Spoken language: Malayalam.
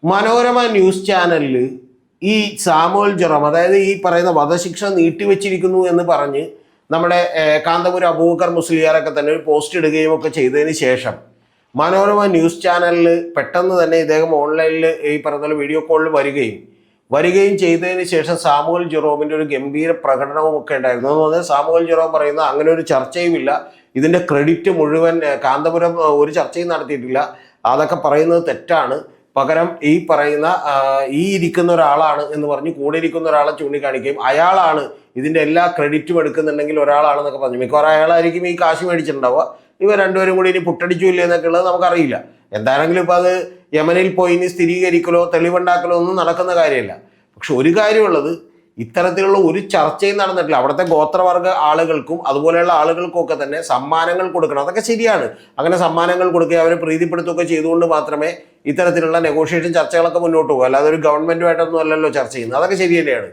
മനോരമ ന്യൂസ് ചാനലിൽ ഈ സാമുവൽ ജെറോം, അതായത് ഈ പറയുന്ന വധശിക്ഷ നീട്ടിവെച്ചിരിക്കുന്നു എന്ന് പറഞ്ഞ് നമ്മുടെ കാന്തപുരം അബൂബക്കർ മുസ്ലിയാരൊക്കെ തന്നെ ഒരു പോസ്റ്റ് ഇടുകയും ഒക്കെ ചെയ്തതിന് ശേഷം മനോരമ ന്യൂസ് ചാനലിൽ പെട്ടെന്ന് തന്നെ ഇദ്ദേഹം ഓൺലൈനിൽ ഈ പറയുന്ന വീഡിയോ കോളിൽ വരികയും ചെയ്തതിന് ശേഷം സാമുവൽ ജെറോമിൻ്റെ ഒരു ഗംഭീര പ്രകടനവും ഒക്കെ ഉണ്ടായിരുന്നു. എന്ന് പറഞ്ഞാൽ സാമുവൽ ജെറോം പറയുന്ന അങ്ങനെ ഒരു ചർച്ചയുമില്ല, ഇതിൻ്റെ ക്രെഡിറ്റ് മുഴുവൻ കാന്തപുരം ഒരു ചർച്ചയും നടത്തിയിട്ടില്ല, അതൊക്കെ പറയുന്നത് തെറ്റാണ്, പകരം ഈ പറയുന്ന ഈ ഇരിക്കുന്ന ഒരാളാണ് എന്ന് പറഞ്ഞ് കൂടെ ഇരിക്കുന്ന ഒരാളെ ചൂണ്ടിക്കാണിക്കുകയും അയാളാണ് ഇതിൻ്റെ എല്ലാ ക്രെഡിറ്റും എടുക്കുന്നുണ്ടെങ്കിൽ ഒരാളാണെന്നൊക്കെ പറഞ്ഞു. മിക്കവാറും അയാളായിരിക്കും ഈ കാശ് മേടിച്ചിട്ടുണ്ടാവുക. ഇവർ രണ്ടുപേരും കൂടി ഇനി പുട്ടടിച്ചു ഇല്ലേ എന്നൊക്കെ ഉള്ളത് നമുക്കറിയില്ല. എന്താണെങ്കിലും ഇപ്പം അത് യമനിൽ പോയി ഇനി സ്ഥിരീകരിക്കലോ തെളിവുണ്ടാക്കലോ ഒന്നും നടക്കുന്ന കാര്യമല്ല. പക്ഷെ ഒരു കാര്യമുള്ളത്, ഇത്തരത്തിലുള്ള ഒരു ചർച്ചയും നടന്നിട്ടില്ല. അവിടുത്തെ ഗോത്രവർഗ ആളുകൾക്കും അതുപോലെയുള്ള ആളുകൾക്കും ഒക്കെ തന്നെ സമ്മാനങ്ങൾ കൊടുക്കണം, അതൊക്കെ ശരിയാണ്. അങ്ങനെ സമ്മാനങ്ങൾ കൊടുക്കുകയും അവരെ പ്രീതിപ്പെടുത്തുകയൊക്കെ ചെയ്തുകൊണ്ട് മാത്രമേ ഇത്തരത്തിലുള്ള നെഗോഷിയേഷൻ ചർച്ചകളൊക്കെ മുന്നോട്ട് പോകും. അല്ലാതെ ഒരു ഗവൺമെന്റുമായിട്ടൊന്നും അല്ലല്ലോ ചർച്ച ചെയ്യുന്നത്. അതൊക്കെ ശരി തന്നെയാണ്.